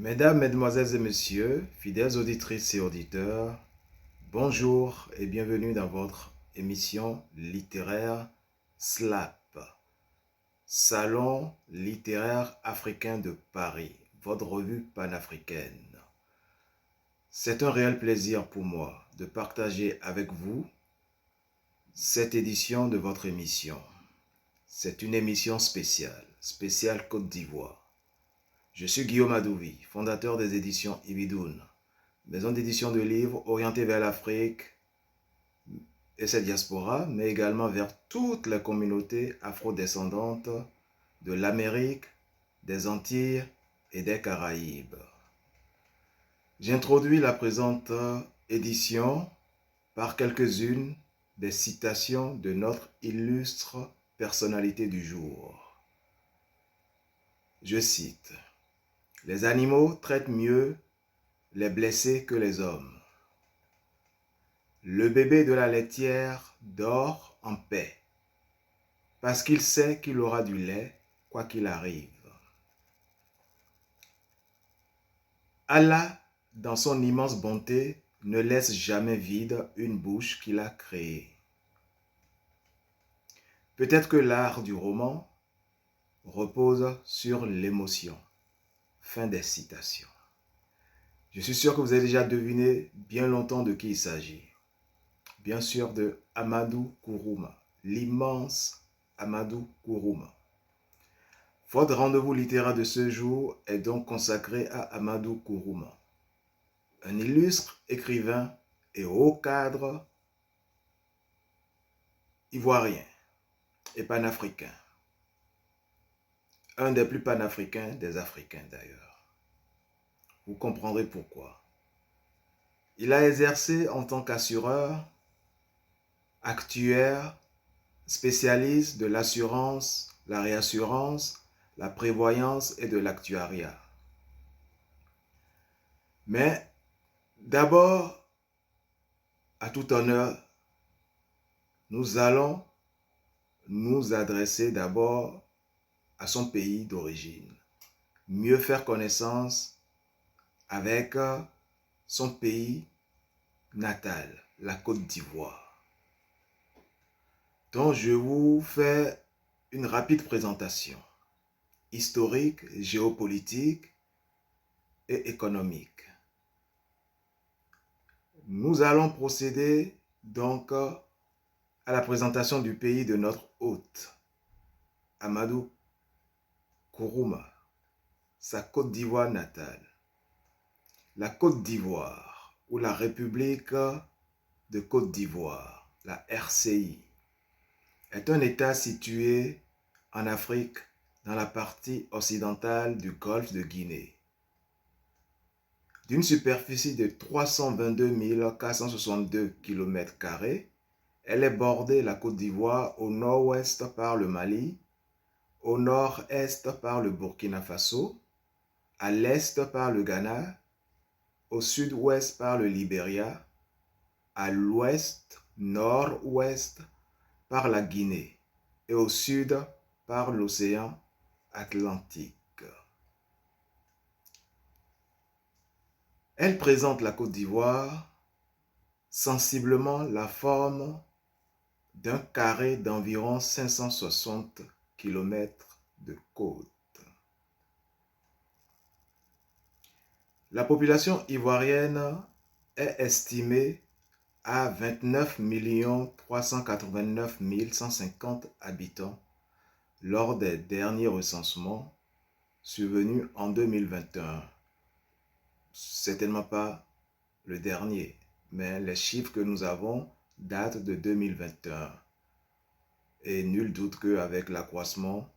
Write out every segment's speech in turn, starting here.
Mesdames, Mesdemoiselles et Messieurs, fidèles auditrices et auditeurs, bonjour et bienvenue dans votre émission littéraire SLAP, Salon littéraire africain de Paris, votre revue panafricaine. C'est un réel plaisir pour moi de partager avec vous cette édition de votre émission. C'est une émission spéciale Côte d'Ivoire. Je suis Guillaume Adouvi, fondateur des éditions Ibidoun, maison d'édition de livres orientée vers l'Afrique et sa diaspora, mais également vers toutes les communautés afrodescendantes de l'Amérique, des Antilles et des Caraïbes. J'introduis la présente édition par quelques-unes des citations de notre illustre personnalité du jour. Je cite: « Les animaux traitent mieux les blessés que les hommes. Le bébé de la laitière dort en paix, parce qu'il sait qu'il aura du lait, quoi qu'il arrive. Allah, dans son immense bonté, ne laisse jamais vide une bouche qu'il a créée. Peut-être que l'art du roman repose sur l'émotion. » Fin des citations. Je suis sûr que vous avez déjà deviné bien longtemps de qui il s'agit. Bien sûr de Amadou Kourouma, l'immense Amadou Kourouma. Votre rendez-vous littéraire de ce jour est donc consacré à Amadou Kourouma, un illustre écrivain et haut cadre ivoirien et panafricain. Un des plus panafricains des Africains d'ailleurs. Vous comprendrez pourquoi. Il a exercé en tant qu'assureur, actuaire, spécialiste de l'assurance, la réassurance, la prévoyance et de l'actuariat. Mais d'abord, à tout honneur, nous allons nous adresser d'abord à son pays d'origine, mieux faire connaissance avec son pays natal, la Côte d'Ivoire, dont je vous fais une rapide présentation historique, géopolitique et économique. Nous allons procéder donc à la présentation du pays de notre hôte, Amadou Kourouma, sa Côte d'Ivoire natale. La Côte d'Ivoire, ou la République de Côte d'Ivoire, la RCI, est un État situé en Afrique dans la partie occidentale du golfe de Guinée. D'une superficie de 322 462 km², elle est bordée, la Côte d'Ivoire, au nord-ouest par le Mali, au nord-est par le Burkina Faso, à l'est par le Ghana, au sud-ouest par le Libéria, à l'ouest, nord-ouest par la Guinée et au sud par l'océan Atlantique. Elle présente, la Côte d'Ivoire, sensiblement la forme d'un carré d'environ 560 km de côte. La population ivoirienne est estimée à 29 389 150 habitants lors des derniers recensements survenus en 2021. Certainement pas le dernier, mais les chiffres que nous avons datent de 2021. Et nul doute qu'avec l'accroissement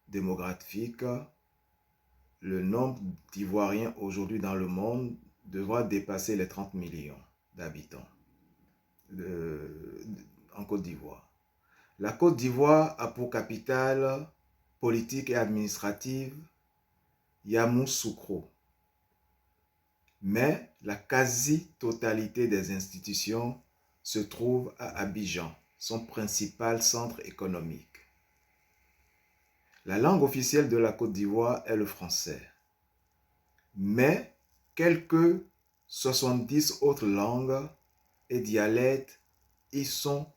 démographique, le nombre d'Ivoiriens aujourd'hui dans le monde devra dépasser les 30 millions d'habitants en Côte d'Ivoire. La Côte d'Ivoire a pour capitale politique et administrative Yamoussoukro. Mais la quasi-totalité des institutions se trouve à Abidjan, son principal centre économique. La langue officielle de la Côte d'Ivoire est le français. mais quelques 70 autres langues et dialectes y sont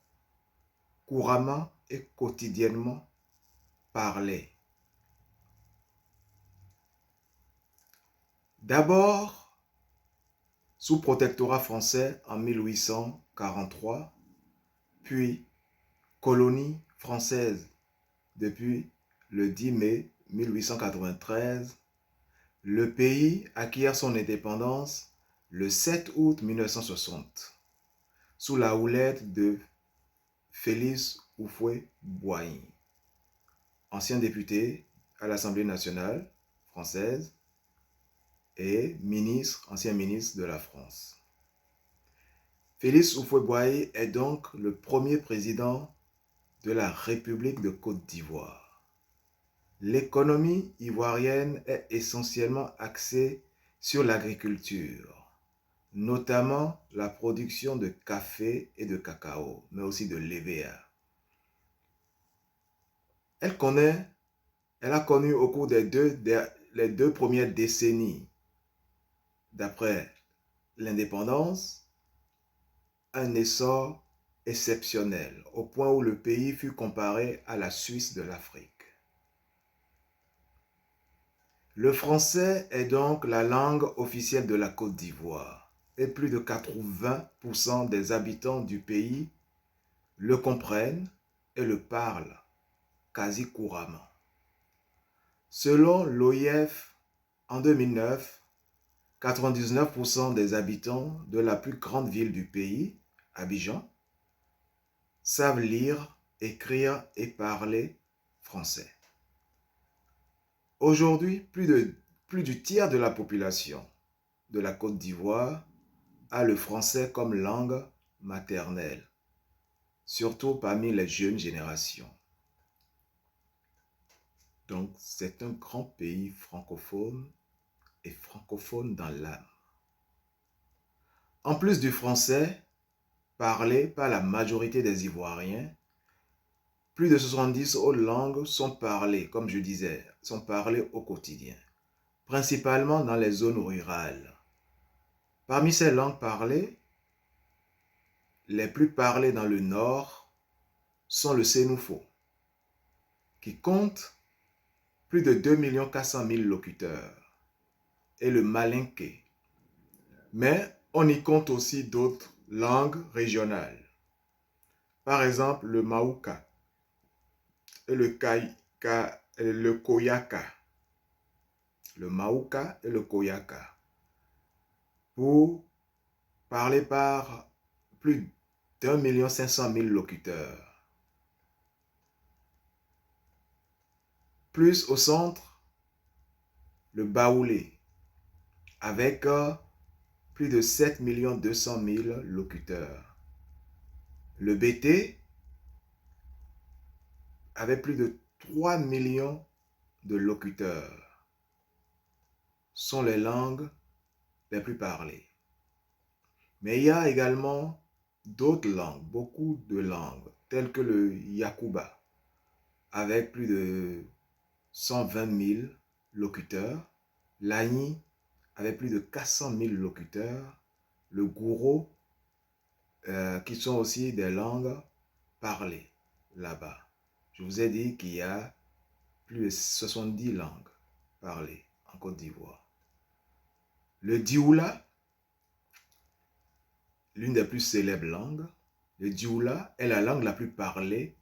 couramment et quotidiennement parlés. D'abord, sous protectorat français en 1843, puis colonie française depuis le 10 mai 1893, le pays acquiert son indépendance le 7 août 1960, sous la houlette de Félix Houphouët-Boigny, ancien député à l'Assemblée nationale française et ancien ministre de la France. Félix Houphouët-Boigny est donc le premier président de la République de Côte d'Ivoire. L'économie ivoirienne est essentiellement axée sur l'agriculture, notamment la production de café et de cacao, mais aussi de l'EVA. Elle a connu au cours des deux premières décennies, d'après l'indépendance, un essor exceptionnel, au point où le pays fut comparé à la Suisse de l'Afrique. Le français est donc la langue officielle de la Côte d'Ivoire et plus de 80% des habitants du pays le comprennent et le parlent quasi couramment. Selon l'OIF, en 2009, 99% des habitants de la plus grande ville du pays, Abidjan, savent lire, écrire et parler français. Aujourd'hui, plus du tiers de la population de la Côte d'Ivoire a le français comme langue maternelle, surtout parmi les jeunes générations. Donc, c'est un grand pays francophone et francophone dans l'âme. En plus du français, parlé par la majorité des Ivoiriens, plus de 70 autres langues sont parlées, comme je disais, sont parlées au quotidien, principalement dans les zones rurales. Parmi ces langues parlées, les plus parlées dans le nord sont le sénoufo, qui compte plus de 2 400 000 locuteurs, et le malinké. Mais on y compte aussi d'autres langues régionales. Par exemple, le maouka et le koyaka. Le maouka et le koyaka. Pour parler par plus d'1 500 000 locuteurs. Plus au centre, le baoulé, avec plus de 7 200 000 locuteurs. Le bété, avec plus de 3 millions de locuteurs, sont les langues les plus parlées. Mais il y a également d'autres langues, beaucoup de langues, telles que le yakuba, avec plus de 120 000 locuteurs, l'agni, avec plus de 400 000 locuteurs, le gouro, qui sont aussi des langues parlées là-bas. Je vous ai dit qu'il y a plus de 70 langues parlées en Côte d'Ivoire. Le dioula, l'une des plus célèbres langues, le dioula est la langue la plus parlée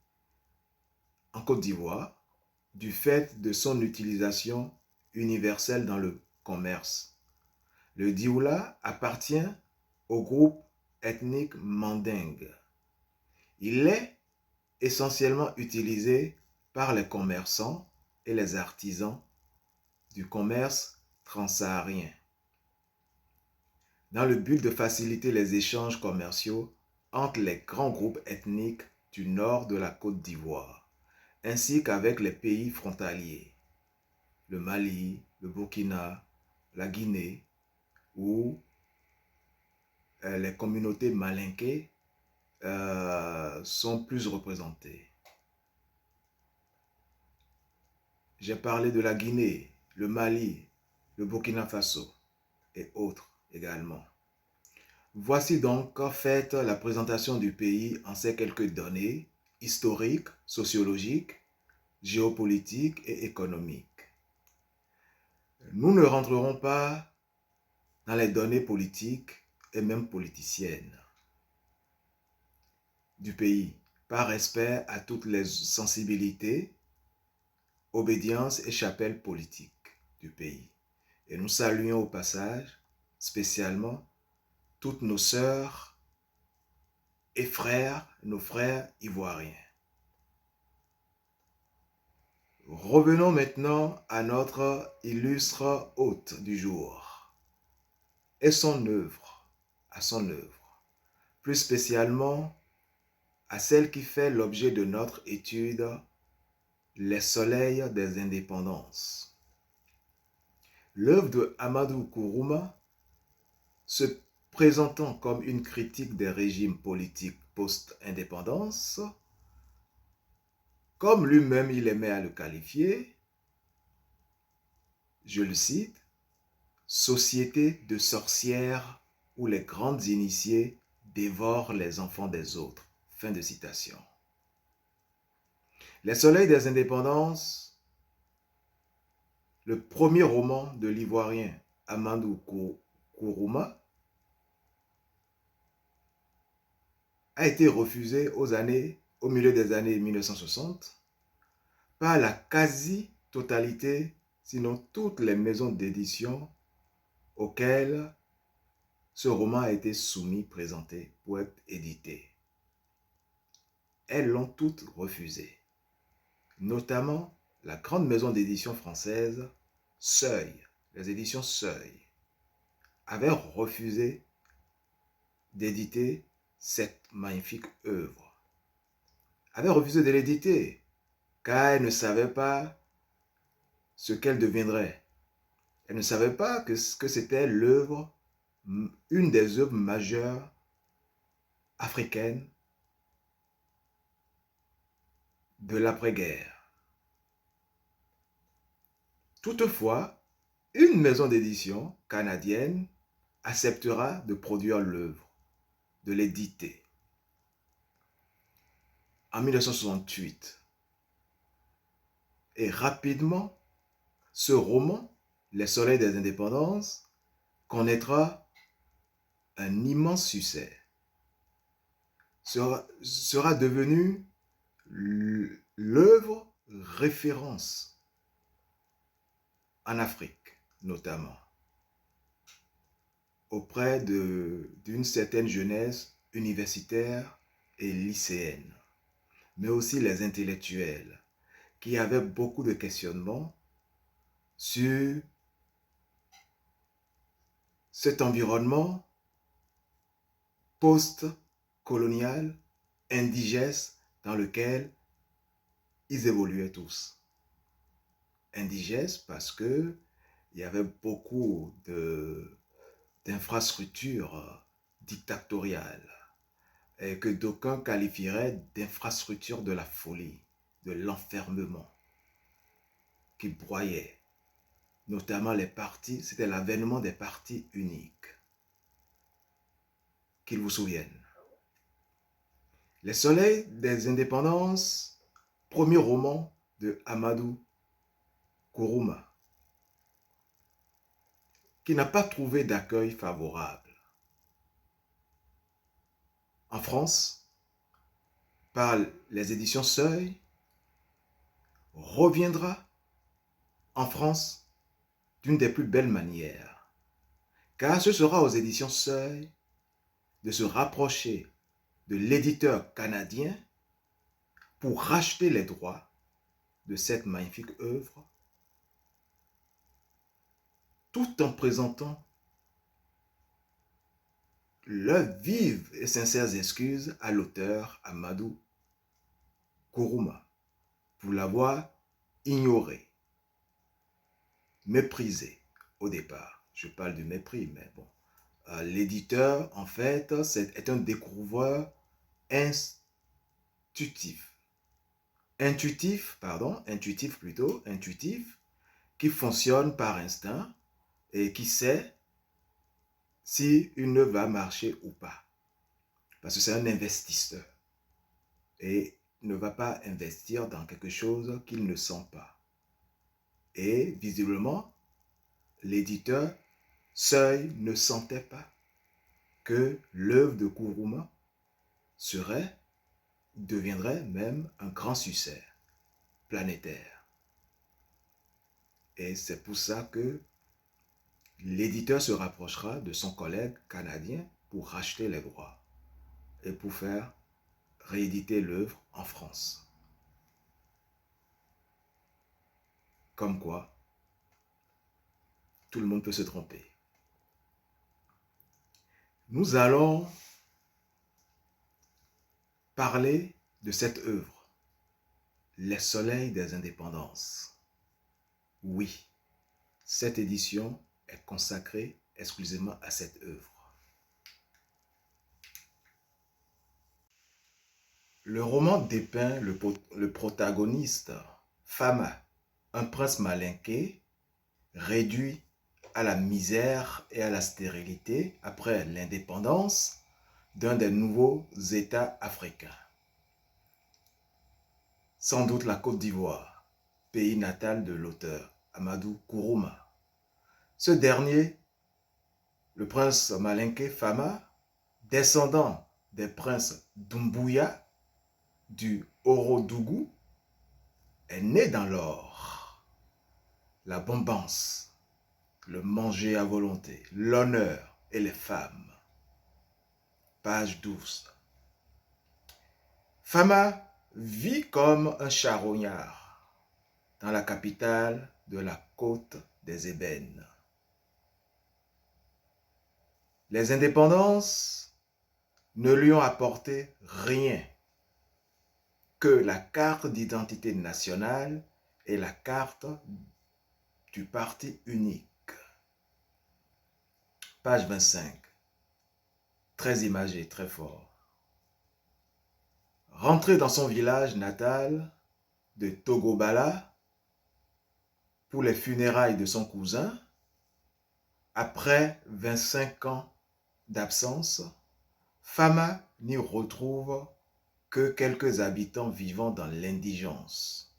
en Côte d'Ivoire du fait de son utilisation universelle dans le commerce. Le dioula appartient au groupe ethnique mandingue. Il est essentiellement utilisé par les commerçants et les artisans du commerce transsaharien, dans le but de faciliter les échanges commerciaux entre les grands groupes ethniques du nord de la Côte d'Ivoire, ainsi qu'avec les pays frontaliers, le Mali, le Burkina, la Guinée, où les communautés malinké sont plus représentées. J'ai parlé de la Guinée, le Mali, le Burkina Faso et autres également. Voici donc en fait la présentation du pays en ces quelques données historiques, sociologiques, géopolitiques et économiques. Nous ne rentrerons pas dans les données politiques et même politiciennes du pays, par respect à toutes les sensibilités, obédience et chapelles politiques du pays. Et nous saluons au passage spécialement toutes nos sœurs et frères, nos frères ivoiriens. Revenons maintenant à notre illustre hôte du jour et son œuvre, à son œuvre, plus spécialement à celle qui fait l'objet de notre étude, les soleils des indépendances. L'œuvre de Amadou Kourouma, se présentant comme une critique des régimes politiques post-indépendance, comme lui-même il aimait à le qualifier, je le cite, « Société de sorcières où les grandes initiées dévorent les enfants des autres ». Fin de citation. Les soleils des indépendances, le premier roman de l'ivoirien Amadou Kourouma, a été refusé au milieu des années 1960 par la quasi-totalité, sinon toutes les maisons d'édition auxquelles ce roman a été soumis, présenté pour être édité. Elles l'ont toutes refusé, notamment la grande maison d'édition française Seuil, les éditions Seuil, avaient refusé d'éditer cette magnifique œuvre. Avait refusé de l'éditer, car elle ne savait pas ce qu'elle deviendrait. Elle ne savait pas que c'était l'œuvre, une des œuvres majeures africaines de l'après-guerre. Toutefois, une maison d'édition canadienne acceptera de produire l'œuvre, de l'éditer. En 1968. Et rapidement, ce roman, Les Soleils des Indépendances, connaîtra un immense succès. Sera devenu l'œuvre référence en Afrique, notamment, auprès d'une certaine jeunesse universitaire et lycéenne, mais aussi les intellectuels, qui avaient beaucoup de questionnements sur cet environnement post-colonial, indigeste, dans lequel ils évoluaient tous. Indigeste parce qu'il y avait beaucoup d'infrastructures dictatoriales et que d'aucuns qualifieraient d'infrastructures de la folie, de l'enfermement qui broyait. Notamment les partis, c'était l'avènement des partis uniques. Qu'ils vous souviennent. Les Soleils des Indépendances, premier roman de Amadou Kourouma, qui n'a pas trouvé d'accueil favorable. En France, par les éditions Seuil, reviendra en France d'une des plus belles manières, car ce sera aux éditions Seuil de se rapprocher de l'éditeur canadien pour racheter les droits de cette magnifique œuvre, tout en présentant leurs vives et sincères excuses à l'auteur Amadou Kourouma pour l'avoir ignoré, méprisé au départ. Je parle du mépris, mais bon. L'éditeur, en fait, est un découvreur intuitif, qui fonctionne par instinct et qui sait si une œuvre va marcher ou pas. Parce que c'est un investisseur et ne va pas investir dans quelque chose qu'il ne sent pas. Et visiblement, l'éditeur seul ne sentait pas que l'œuvre de Nkrumah deviendrait même un grand succès planétaire. Et c'est pour ça que l'éditeur se rapprochera de son collègue canadien pour racheter les droits et pour faire rééditer l'œuvre en France. Comme quoi, tout le monde peut se tromper. Nous allons parler de cette œuvre, Les Soleils des Indépendances. Oui, cette édition est consacrée exclusivement à cette œuvre. Le roman dépeint le protagoniste, Fama, un prince malinqué, réduit à la misère et à la stérilité après l'indépendance d'un des nouveaux États africains. Sans doute la Côte d'Ivoire, pays natal de l'auteur, Amadou Kourouma. Ce dernier, le prince malinqué Fama, descendant des princes Doumbouya, du Orodougou, est né dans l'or, l'abondance, le manger à volonté, l'honneur et les femmes. Page 12. Fama vit comme un charognard dans la capitale de la côte des ébènes. Les indépendances ne lui ont apporté rien que la carte d'identité nationale et la carte du parti unique. Page 25. Très imagé, très fort. Rentré dans son village natal de Togobala pour les funérailles de son cousin, après 25 ans d'absence, Fama n'y retrouve que quelques habitants vivant dans l'indigence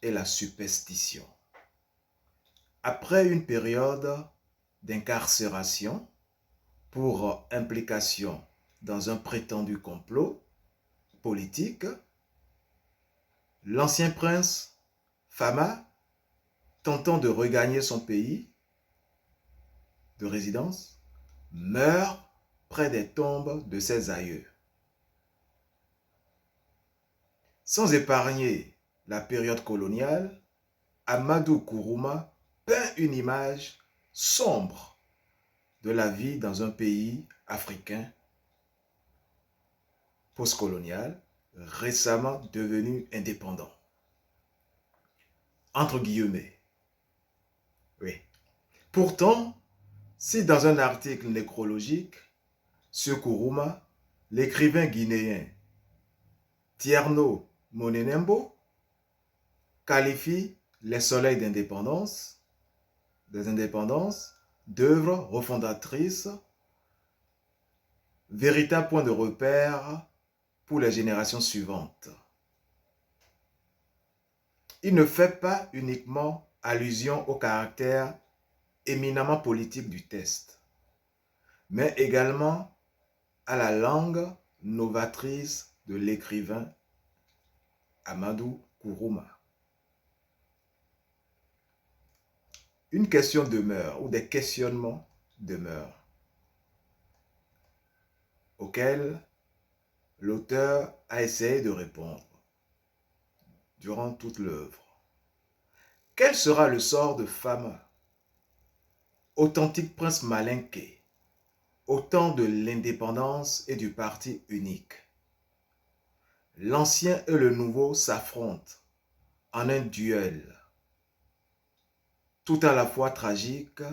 et la superstition. Après une période d'incarcération pour implication dans un prétendu complot politique, l'ancien prince Fama, tentant de regagner son pays de résidence, meurt près des tombes de ses aïeux. Sans épargner la période coloniale, Amadou Kourouma peint une image sombre de la vie dans un pays africain postcolonial récemment devenu indépendant. Entre guillemets. Oui. Pourtant, si dans un article nécrologique sur Kourouma, l'écrivain guinéen Tierno Monenembo qualifie Les Soleils des indépendances d'œuvre refondatrice, véritable point de repère pour les générations suivantes. Il ne fait pas uniquement allusion au caractère éminemment politique du texte, mais également à la langue novatrice de l'écrivain Amadou Kourouma. Une question demeure, ou des questionnements demeurent, auxquels l'auteur a essayé de répondre durant toute l'œuvre. Quel sera le sort de Fama, authentique prince malinqué, au temps de l'indépendance et du parti unique? L'ancien et le nouveau s'affrontent en un duel, tout à la fois tragique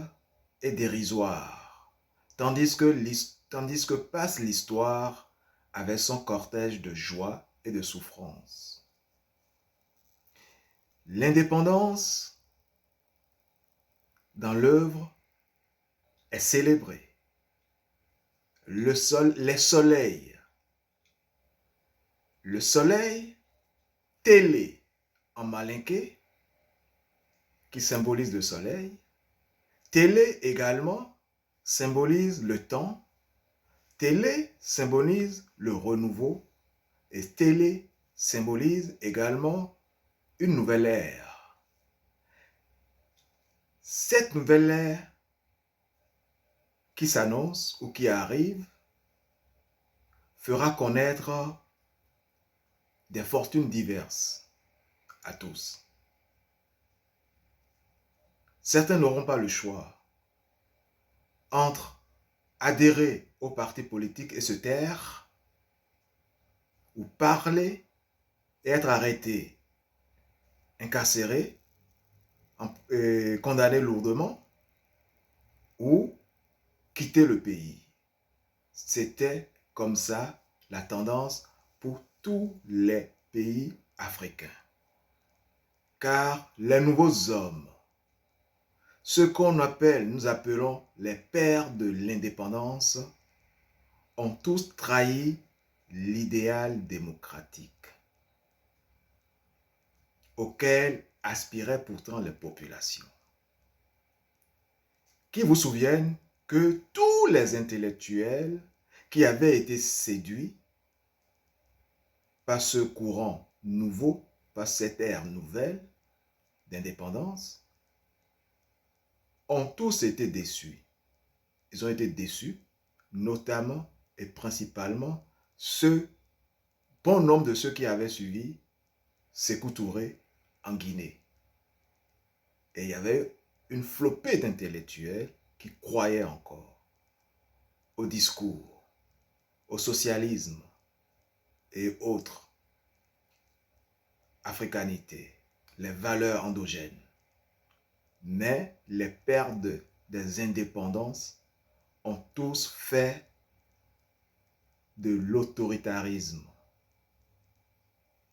et dérisoire, tandis que passe l'histoire avec son cortège de joie et de souffrance. L'indépendance, dans l'œuvre, est célébré. Les soleils. Le soleil, télé en malinké, qui symbolise le soleil. Télé également symbolise le temps. Télé symbolise le renouveau. Et télé symbolise également une nouvelle ère. Cette nouvelle ère qui s'annonce ou qui arrive fera connaître des fortunes diverses à tous. Certains n'auront pas le choix entre adhérer au parti politique et se taire, ou parler et être arrêté, incarcéré, condamné lourdement, ou quitter le pays. C'était comme ça la tendance pour tous les pays africains. Car les nouveaux hommes, ceux nous appelons les pères de l'indépendance, ont tous trahi l'idéal démocratique auquel aspiraient pourtant les populations. Qui vous souviennent que tous les intellectuels qui avaient été séduits par ce courant nouveau, par cette ère nouvelle d'indépendance, ont tous été déçus. Ils ont été déçus, notamment et principalement bon nombre de ceux qui avaient suivi Sékou Touré en Guinée. Et il y avait une flopée d'intellectuels qui croyaient encore au discours, au socialisme et autres africanités, les valeurs endogènes. Mais les pères des indépendances ont tous fait de l'autoritarisme.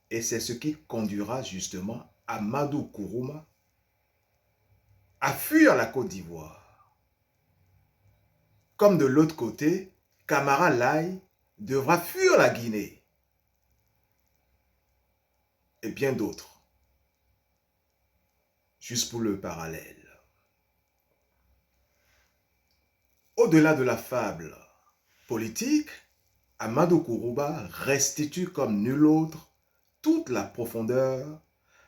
Et c'est ce qui conduira justement Amadou Kourouma à fuir la Côte d'Ivoire. Comme de l'autre côté, Camara Laye devra fuir la Guinée. Et bien d'autres. Juste pour le parallèle. Au-delà de la fable politique, Amadou Kourouma restitue comme nul autre toute la profondeur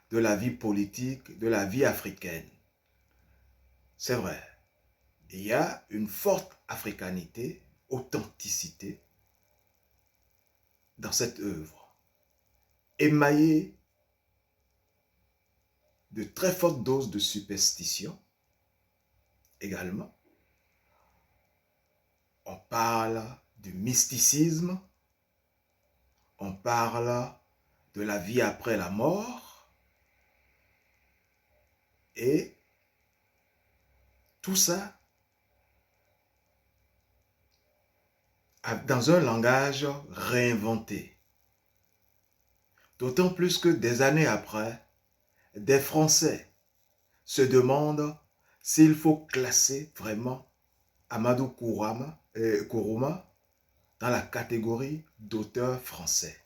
de la vie politique, de la vie africaine. C'est vrai, il y a une forte africanité, authenticité dans cette œuvre, émaillée de très fortes doses de superstition également. On parle du mysticisme, on parle de la vie après la mort, et tout ça dans un langage réinventé. D'autant plus que des années après, des Français se demandent s'il faut classer vraiment Amadou Kourouma dans la catégorie d'auteurs français.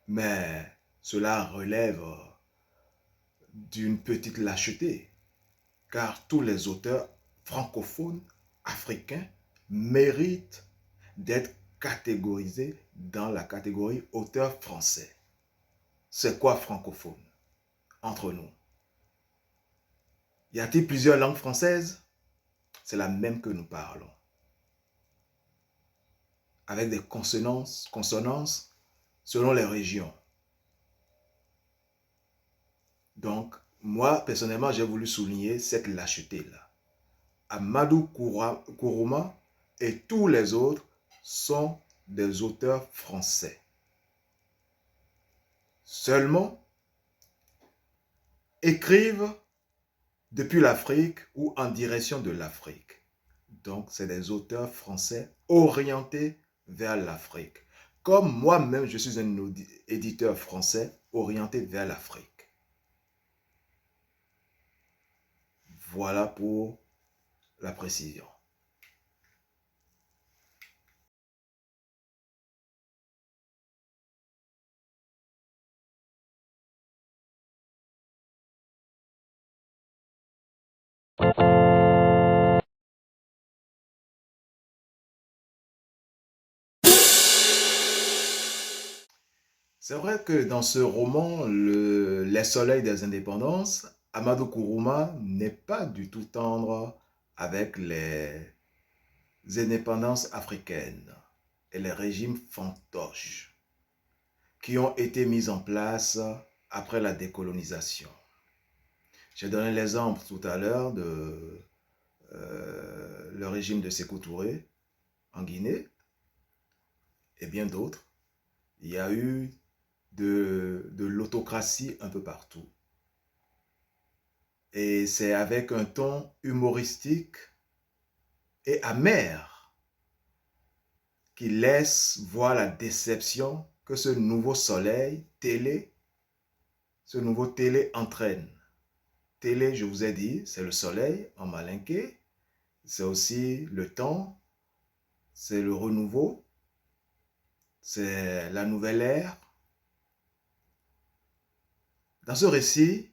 Mais cela relève d'une petite lâcheté, car tous les auteurs francophones africains méritent d'être catégorisés dans la catégorie auteurs français. C'est quoi francophone entre nous? Y a-t-il plusieurs langues françaises? C'est la même que nous parlons. Avec des consonances selon les régions. Donc, moi, personnellement, j'ai voulu souligner cette lâcheté-là. Amadou Kourouma et tous les autres sont des auteurs français. Seulement, écrivent depuis l'Afrique ou en direction de l'Afrique. Donc, c'est des auteurs français orientés vers l'Afrique. Comme moi-même, je suis un éditeur français orienté vers l'Afrique. Voilà pour la précision. C'est vrai que dans ce roman, Les Soleils des Indépendances, Amadou Kourouma n'est pas du tout tendre avec les indépendances africaines et les régimes fantoches qui ont été mis en place après la décolonisation. J'ai donné l'exemple tout à l'heure de le régime de Sékou Touré en Guinée et bien d'autres. Il y a eu de l'autocratie un peu partout. Et c'est avec un ton humoristique et amer qui laisse voir la déception que ce nouveau soleil ce nouveau télé entraîne. Télé, je vous ai dit, c'est le soleil en malinké, c'est aussi le temps, c'est le renouveau, c'est la nouvelle ère. Dans ce récit,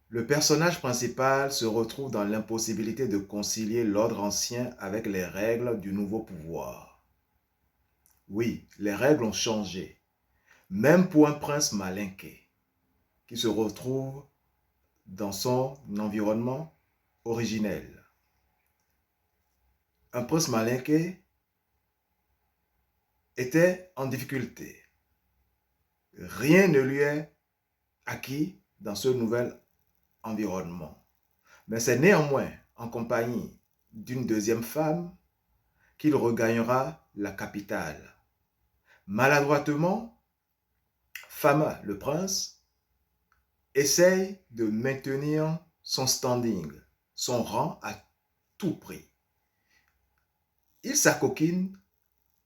le personnage principal se retrouve dans l'impossibilité de concilier l'ordre ancien avec les règles du nouveau pouvoir. Oui, les règles ont changé, même pour un prince malinké qui se retrouve dans son environnement originel. Un prince malinké était en difficulté. Rien ne lui est acquis dans ce nouvel environnement. Mais c'est néanmoins en compagnie d'une deuxième femme qu'il regagnera la capitale. Maladroitement, Fama, le prince, essaye de maintenir son standing, son rang à tout prix. Il s'acoquine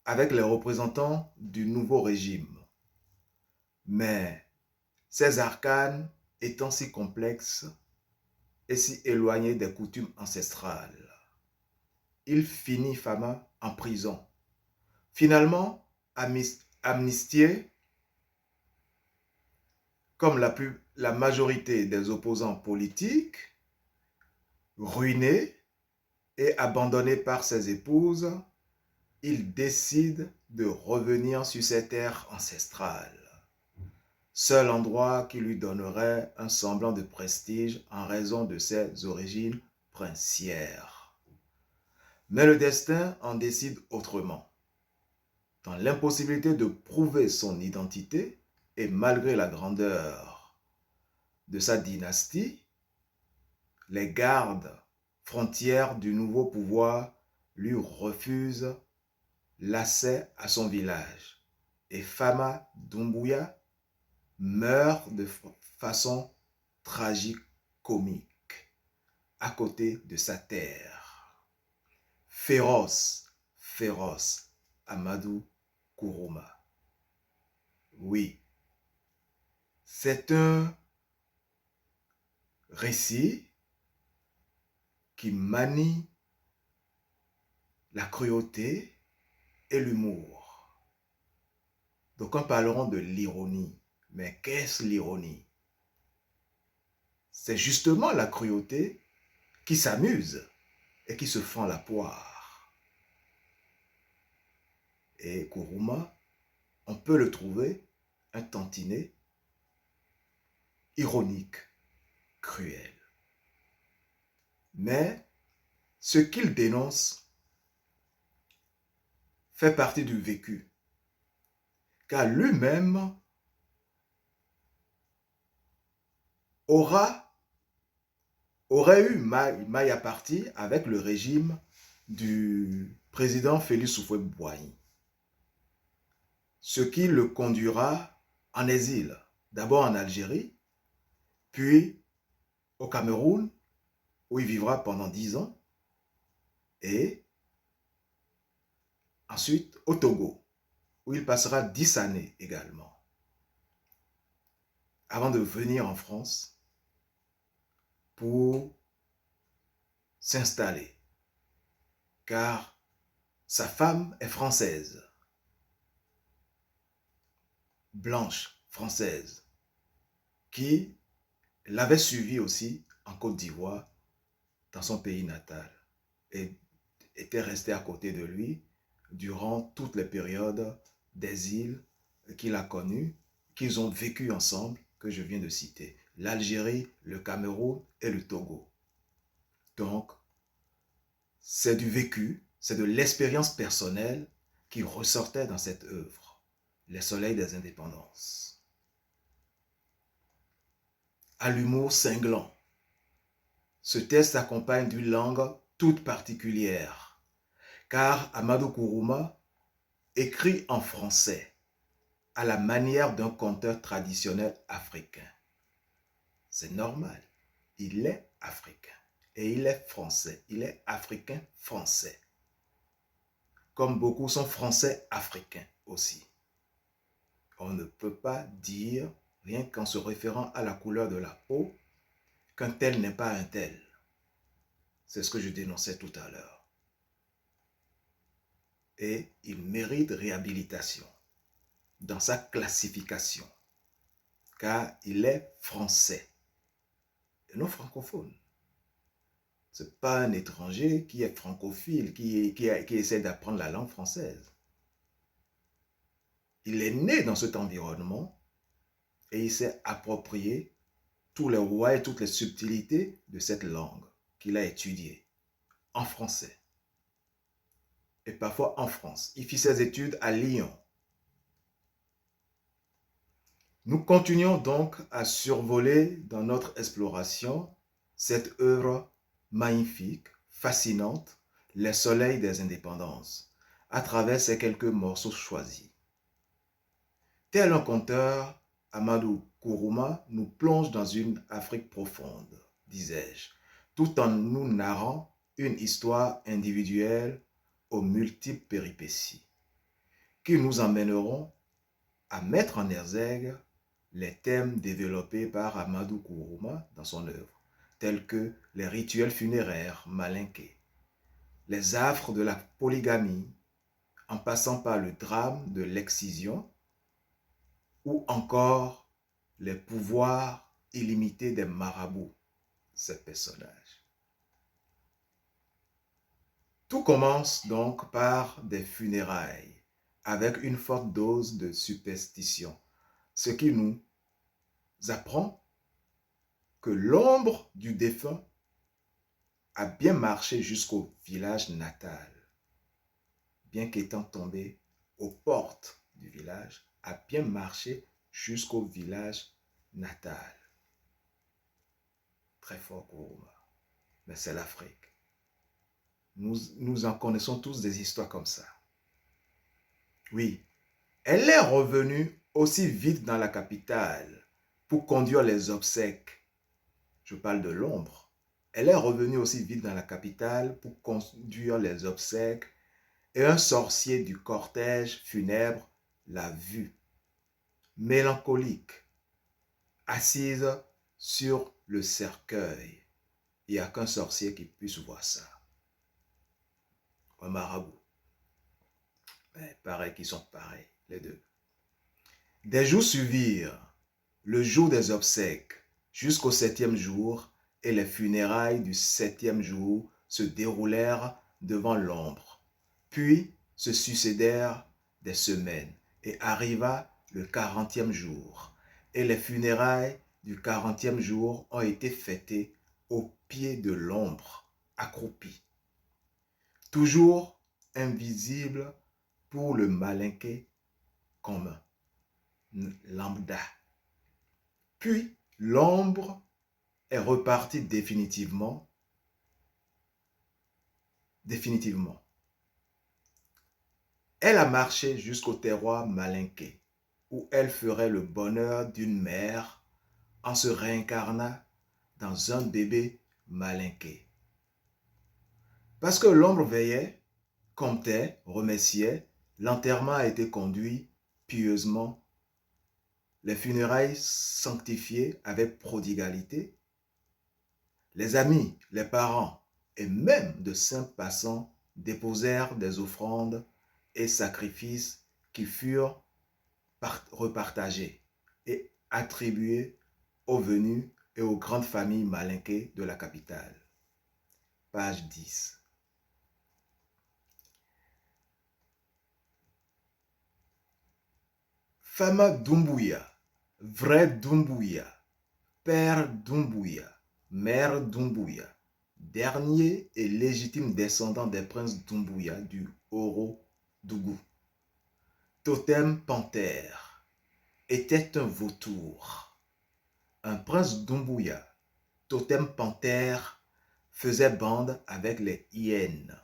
avec les représentants du nouveau régime. Mais ces arcanes étant si complexes et si éloignés des coutumes ancestrales, il finit Fama en prison. Finalement, amnistié, comme la majorité des opposants politiques, ruiné et abandonné par ses épouses, il décide de revenir sur ses terres ancestrales, seul endroit qui lui donnerait un semblant de prestige en raison de ses origines princières. Mais le destin en décide autrement. Dans l'impossibilité de prouver son identité et malgré la grandeur de sa dynastie, les gardes frontières du nouveau pouvoir lui refusent l'accès à son village et Fama Doumbouya meurt de façon tragique-comique à côté de sa terre. Féroce, féroce, Amadou Kourouma. Oui, c'est un récit qui manie la cruauté et l'humour. D'aucuns parleront de l'ironie. Mais qu'est-ce l'ironie? C'est justement la cruauté qui s'amuse et qui se fend la poire. Et Kourouma, on peut le trouver un tantinet ironique, cruel. Mais ce qu'il dénonce fait partie du vécu, car lui-même aurait eu maille à partie avec le régime du président Félix Houphouët-Boigny, ce qui le conduira en exil, d'abord en Algérie, puis au Cameroun, où il vivra pendant 10 ans, et ensuite au Togo, où il passera 10 années également, avant de venir en France pour s'installer, car sa femme est française, blanche, française, qui l'avait suivi aussi en Côte d'Ivoire, dans son pays natal, et était restée à côté de lui durant toutes les périodes d'exil qu'il a connues, qu'ils ont vécu ensemble, que je viens de citer, l'Algérie, le Cameroun et le Togo. Donc, c'est du vécu, c'est de l'expérience personnelle qui ressortait dans cette œuvre, Les Soleils des Indépendances. À l'humour cinglant, ce texte s'accompagne d'une langue toute particulière, car Amadou Kourouma écrit en français, à la manière d'un conteur traditionnel africain. C'est normal, il est africain et il est français, il est africain français. Comme beaucoup sont français africains aussi. On ne peut pas dire, rien qu'en se référant à la couleur de la peau, qu'un tel n'est pas un tel. C'est ce que je dénonçais tout à l'heure. Et il mérite réhabilitation dans sa classification, car il est français et non francophone. Ce n'est pas un étranger qui est francophile, qui essaie d'apprendre la langue française. Il est né dans cet environnement et il s'est approprié tous les rois et toutes les subtilités de cette langue qu'il a étudiée en français et parfois en France. Il fit ses études à Lyon. Nous continuons donc à survoler dans notre exploration cette œuvre magnifique, fascinante, Les Soleils des Indépendances, à travers ces quelques morceaux choisis. Tel un conteur, Amadou Kourouma nous plonge dans une Afrique profonde, disais-je, tout en nous narrant une histoire individuelle aux multiples péripéties, qui nous emmèneront à mettre en exergue les thèmes développés par Amadou Kourouma dans son œuvre, tels que les rituels funéraires malinqués, les affres de la polygamie, en passant par le drame de l'excision, ou encore les pouvoirs illimités des marabouts, ces personnages. Tout commence donc par des funérailles, avec une forte dose de superstition, ce qui nous apprend que l'ombre du défunt a bien marché jusqu'au village natal, bien qu'étant tombé aux portes du village, a bien marché jusqu'au village natal. Très fort, Kourouma. Mais c'est l'Afrique. Nous en connaissons tous des histoires comme ça. Oui, elle est revenue aussi vite dans la capitale pour conduire les obsèques. Je parle de l'ombre. Elle est revenue aussi vite dans la capitale pour conduire les obsèques et un sorcier du cortège funèbre l'a vue, mélancolique, assise sur le cercueil. Il n'y a qu'un sorcier qui puisse voir ça. Un marabout. Mais pareil qu'ils sont pareils, les deux. Des jours suivirent, le jour des obsèques, jusqu'au 7e jour, et les funérailles du 7e jour se déroulèrent devant l'ombre. Puis se succédèrent des semaines, et arriva le 40e jour. Et les funérailles du 40e jour ont été fêtées au pied de l'ombre, accroupie. Toujours invisible pour le malinqué commun, lambda. Puis l'ombre est repartie définitivement. Elle a marché jusqu'au terroir malinqué, où elle ferait le bonheur d'une mère en se réincarnant dans un bébé malinqué. Parce que l'ombre veillait, comptait, remerciait, l'enterrement a été conduit pieusement, les funérailles sanctifiées avec prodigalité. Les amis, les parents, et même de simples passants déposèrent des offrandes et sacrifices qui furent repartagés et attribués aux venus et aux grandes familles malinquées de la capitale. Page 10. Fama Doumbouya, vrai Doumbouya, père Doumbouya, mère Doumbouya, dernier et légitime descendant des princes Doumbouya du Horo-Dougou. Totem panthère, était un vautour. Un prince Doumbouya, totem panthère, faisait bande avec les hyènes.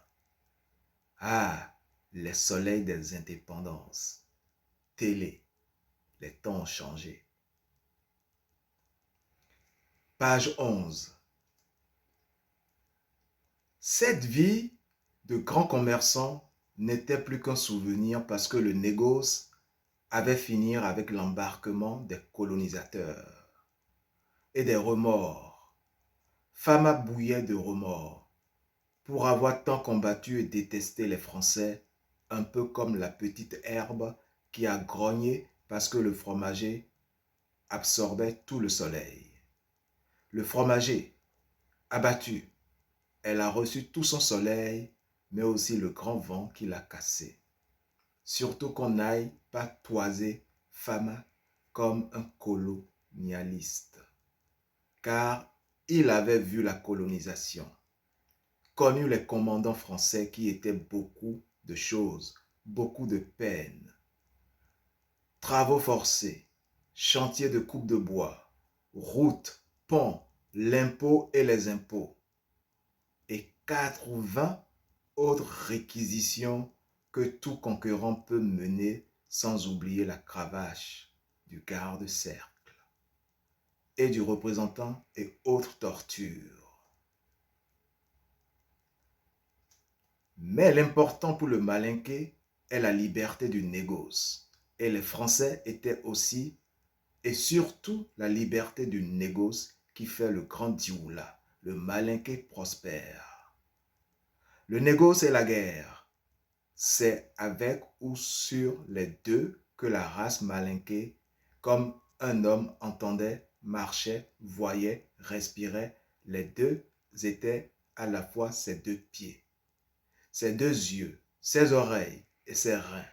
Ah, les soleils des indépendances. Télé, les temps ont changé. Page 11. Cette vie de grand commerçant n'était plus qu'un souvenir parce que le négoce avait fini avec l'embarquement des colonisateurs et des remords. Fama bouillait de remords pour avoir tant combattu et détesté les Français, un peu comme la petite herbe qui a grogné parce que le fromager absorbait tout le soleil. Le fromager, abattu, elle a reçu tout son soleil, mais aussi le grand vent qui l'a cassé. Surtout qu'on n'aille pas toiser Fama comme un colonialiste, car il avait vu la colonisation, connu les commandants français qui étaient beaucoup de choses, beaucoup de peines, travaux forcés, chantiers de coupe de bois, routes, ponts, l'impôt et les impôts, et 80 autres réquisitions que tout conquérant peut mener sans oublier la cravache du garde-cercle et du représentant et autres tortures. Mais l'important pour le Malinké est la liberté du négoce. Et les Français étaient aussi et surtout la liberté du négoce qui fait le grand Dioula. Le Malinké prospère. Le négoce et la guerre, c'est avec ou sur les deux que la race malinké, comme un homme entendait, marchait, voyait, respirait, les deux étaient à la fois ses deux pieds, ses deux yeux, ses oreilles et ses reins.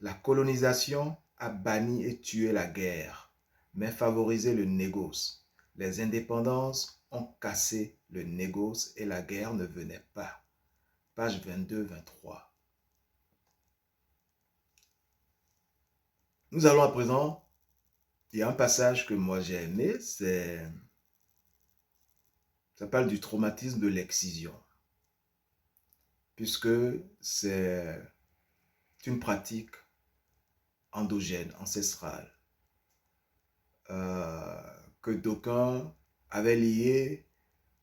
La colonisation a banni et tué la guerre, mais favorisé le négoce. Les indépendances ont cassé le négoce et la guerre ne venait pas. Page 22-23. Nous allons à présent, il y a un passage que moi j'ai aimé, ça parle du traumatisme de l'excision, puisque c'est une pratique endogène, ancestrale, que d'aucuns avaient lié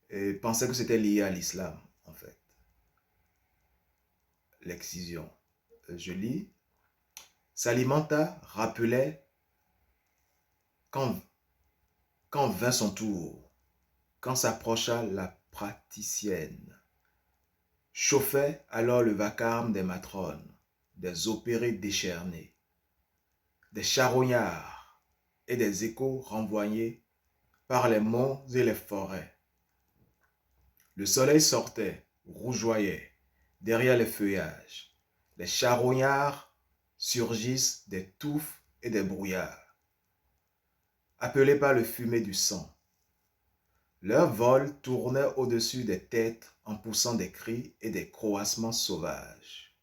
et pensaient que c'était lié à l'islam, en fait. L'excision. Je lis. Salimata rappelait quand vint son tour, quand s'approcha la praticienne, chauffait alors le vacarme des matrones, des opérés décharnés, des charognards et des échos renvoyés par les monts et les forêts. Le soleil sortait, rougeoyait, derrière les feuillages. Les charognards surgissent des touffes et des brouillards, appelés par le fumet du sang. Leur vol tournait au-dessus des têtes en poussant des cris et des croassements sauvages.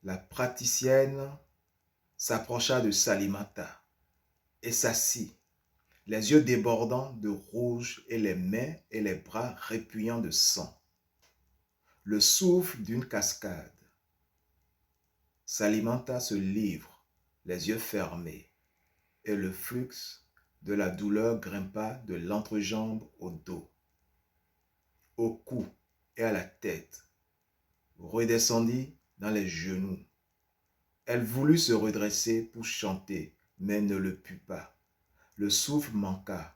La praticienne s'approcha de Salimata et s'assit, les yeux débordant de rouge et les mains et les bras répuyants de sang. Le souffle d'une cascade. Salimata se livre, les yeux fermés, et le flux de la douleur grimpa de l'entrejambe au dos, au cou et à la tête, redescendit dans les genoux. Elle voulut se redresser pour chanter, mais ne le put pas. Le souffle manqua.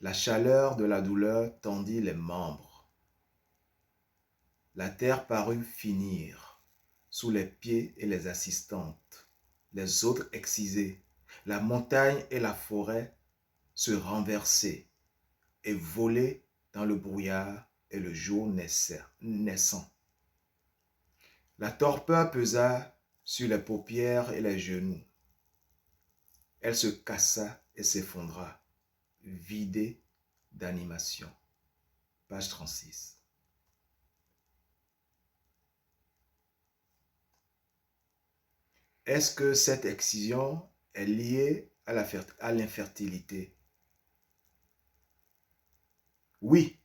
La chaleur de la douleur tendit les membres. La terre parut finir sous les pieds et les assistantes, les autres excisées, la montagne et la forêt se renverser et voler dans le brouillard et le jour naissant. La torpeur pesa sur les paupières et les genoux. Elle se cassa et s'effondra, vidée d'animation. Page 36. Est-ce que cette excision est liée à l'infertilité? Oui,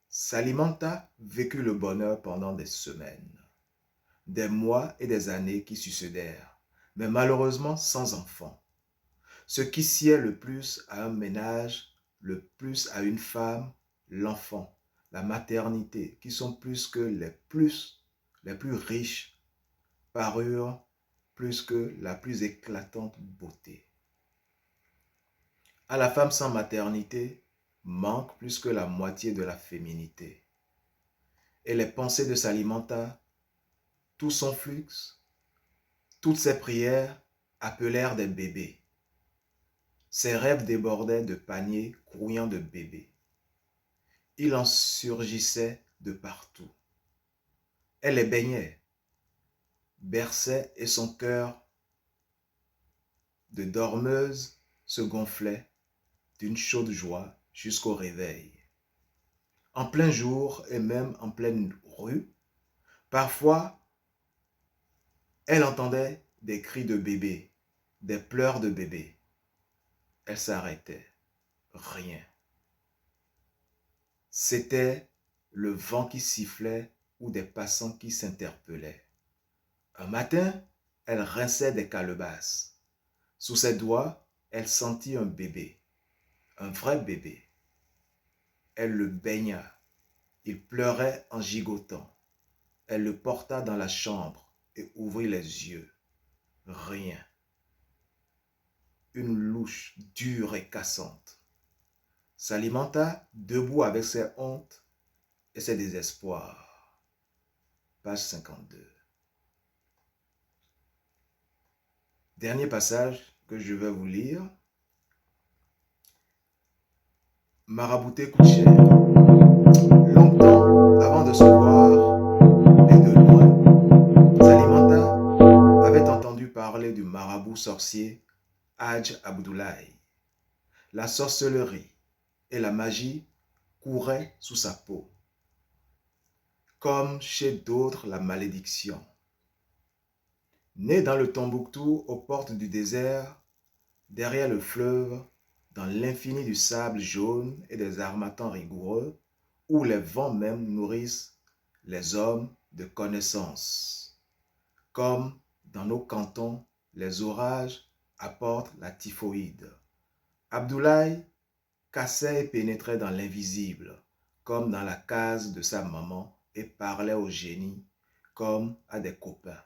Salimata vécut le bonheur pendant des semaines, des mois et des années qui succédèrent, mais malheureusement sans enfant. Ce qui sied le plus à un ménage, le plus à une femme, l'enfant, la maternité, qui sont plus que les plus riches, parurent plus que la plus éclatante beauté. À la femme sans maternité manque plus que la moitié de la féminité. Et les pensées de Salimata, tout son flux, toutes ses prières appelèrent des bébés. Ses rêves débordaient de paniers grouillants de bébés. Il en surgissait de partout. Elle les baignait, berçait et son cœur de dormeuse se gonflait d'une chaude joie jusqu'au réveil. En plein jour et même en pleine rue, parfois, elle entendait des cris de bébé, des pleurs de bébé. Elle s'arrêtait. Rien. C'était le vent qui sifflait ou des passants qui s'interpellaient. Un matin, elle rinçait des calebasses. Sous ses doigts, elle sentit un bébé, un vrai bébé. Elle le baigna. Il pleurait en gigotant. Elle le porta dans la chambre et ouvrit les yeux. Rien. Une louche dure et cassante. S'alimenta debout avec ses hontes et ses désespoirs. Page 52. Dernier passage que je vais vous lire. Marabouté coûte cher. Longtemps avant de se voir et de loin, Salimata avait entendu parler du marabout sorcier Hadj Abdoulaye. La sorcellerie et la magie couraient sous sa peau. Comme chez d'autres, la malédiction. Né dans le Tombouctou, aux portes du désert, derrière le fleuve, dans l'infini du sable jaune et des harmatans rigoureux, où les vents même nourrissent les hommes de connaissance. Comme dans nos cantons, les orages apportent la typhoïde. Abdoulaye cassait et pénétrait dans l'invisible, comme dans la case de sa maman, et parlait au génie, comme à des copains.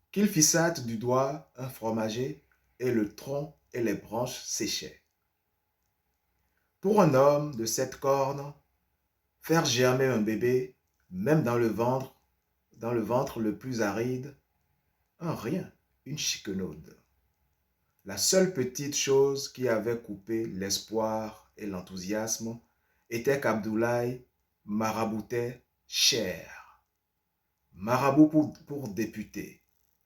Qu'il fissate du doigt un fromager, et le tronc et les branches séchaient. Pour un homme de 7 cornes, faire germer un bébé, même dans le ventre le plus aride, un rien, une chiquenaude. La seule petite chose qui avait coupé l'espoir et l'enthousiasme était qu'Abdoulaye maraboutait cher. Marabout pour députés,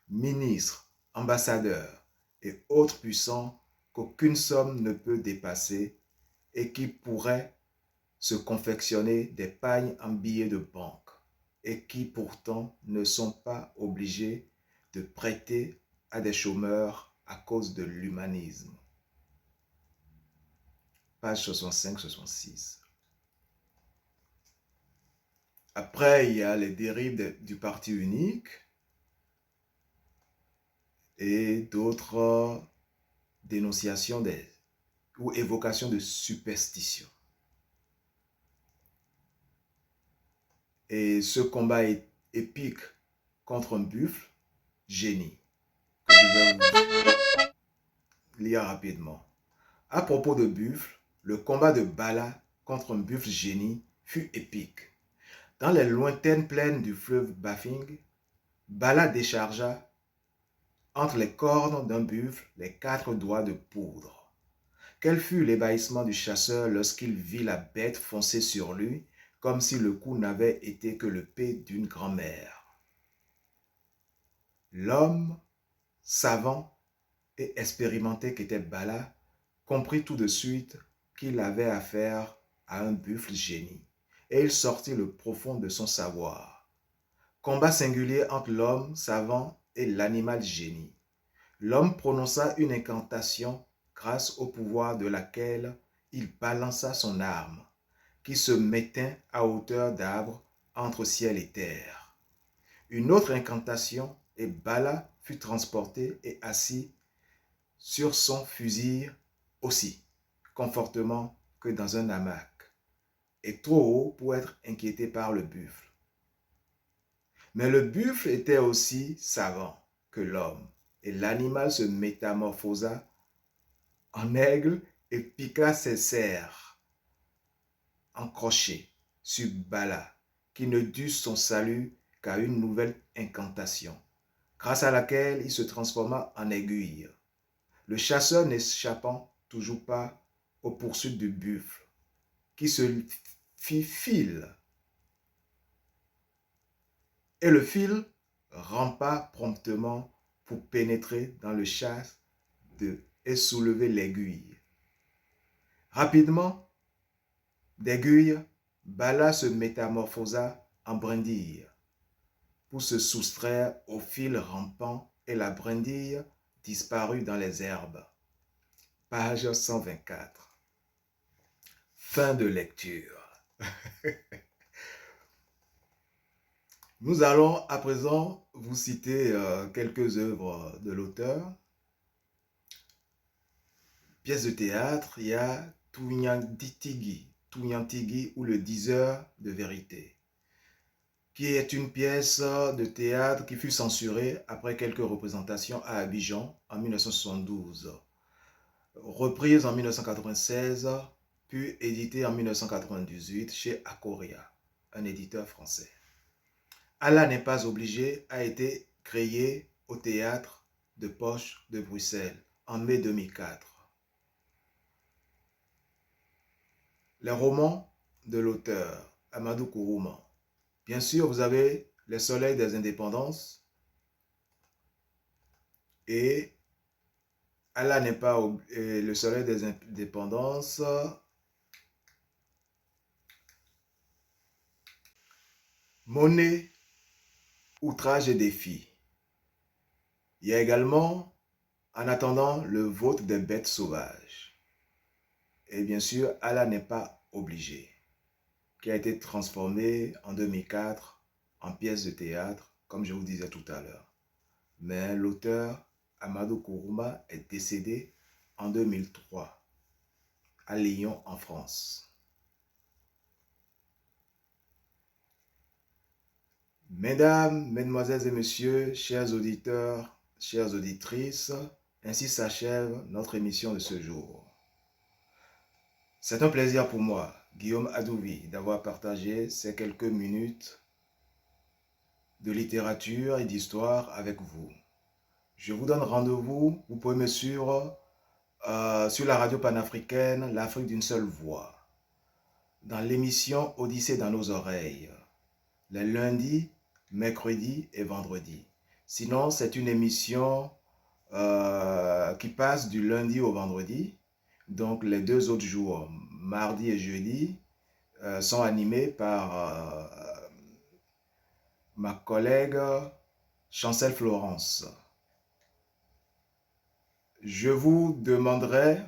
ministres, ambassadeurs et autres puissants qu'aucune somme ne peut dépasser et qui pourraient se confectionner des pagnes en billets de banque et qui pourtant ne sont pas obligés de prêter à des chômeurs à cause de l'humanisme. Page 65-66. Après, il y a les dérives du parti unique et d'autres dénonciations ou évocations de superstitions. Et ce combat est épique contre un buffle, génie, que je vais vous lire rapidement. À propos de buffle, le combat de Bala contre un buffle génie fut épique. Dans les lointaines plaines du fleuve Bafing, Bala déchargea entre les cornes d'un buffle les 4 doigts de poudre. Quel fut l'ébahissement du chasseur lorsqu'il vit la bête foncer sur lui, comme si le coup n'avait été que le pet d'une grand-mère. L'homme, savant et expérimenté qu'était Bala, comprit tout de suite qu'il avait affaire à un buffle génie, et il sortit le profond de son savoir. Combat singulier entre l'homme savant et l'animal génie. L'homme prononça une incantation grâce au pouvoir de laquelle il balança son arme, qui se maintint à hauteur d'arbre entre ciel et terre. Une autre incantation, et Bala fut transporté et assis sur son fusil aussi, confortablement que dans un hamac, et trop haut pour être inquiété par le buffle. Mais le buffle était aussi savant que l'homme, et l'animal se métamorphosa en aigle et piqua ses serres encrochées sur Bala, qui ne dut son salut qu'à une nouvelle incantation, grâce à laquelle il se transforma en aiguille. Le chasseur n'échappant toujours pas aux poursuites du buffle, qui se fit fil. Et le fil rampa promptement pour pénétrer dans le chasse et soulever l'aiguille. Rapidement, d'aiguille, Bala se métamorphosa en brindille pour se soustraire au fil rampant et la brindille disparut dans les herbes. Page 124. Fin de lecture. Nous allons à présent vous citer quelques œuvres de l'auteur. Pièce de théâtre, il y a Tunyantigi ou le diseur de vérité, qui est une pièce de théâtre qui fut censurée après quelques représentations à Abidjan en 1972, reprise en 1996, puis éditée en 1998 chez Akoria, un éditeur français. Allah n'est pas obligé a été créé au théâtre de Poche de Bruxelles en mai 2004. Les romans de l'auteur Amadou Kourouma. Bien sûr, vous avez Les Soleils des Indépendances et Allah n'est pas Le Soleil des Indépendances. Monnaie, outrage et défi. Il y a également En attendant le vote des bêtes sauvages. Et bien sûr, Allah n'est pas obligé, qui a été transformé en 2004 en pièce de théâtre, comme je vous disais tout à l'heure. Mais l'auteur Amadou Kourouma est décédé en 2003 à Lyon, en France. Mesdames, mesdemoiselles et messieurs, chers auditeurs, chères auditrices, ainsi s'achève notre émission de ce jour. C'est un plaisir pour moi, Guillaume Adouvi, d'avoir partagé ces quelques minutes de littérature et d'histoire avec vous. Je vous donne rendez-vous, vous pouvez me suivre sur la radio panafricaine, l'Afrique d'une seule voix, dans l'émission Odyssée dans nos oreilles, les lundis, mercredis et vendredis. Sinon, c'est une émission qui passe du lundi au vendredi. Donc, les 2 autres jours, mardi et jeudi, sont animés par ma collègue Chancel Florence. Je vous demanderai,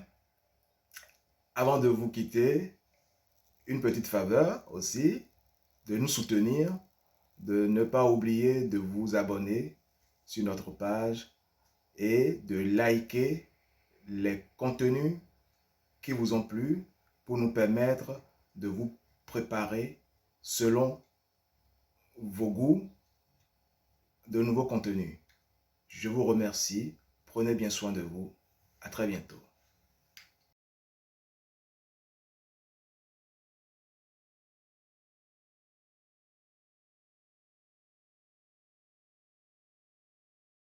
avant de vous quitter, une petite faveur aussi, de nous soutenir, de ne pas oublier de vous abonner sur notre page et de liker les contenus qui vous ont plu pour nous permettre de vous préparer selon vos goûts de nouveaux contenus. Je vous remercie. Prenez bien soin de vous. À très bientôt.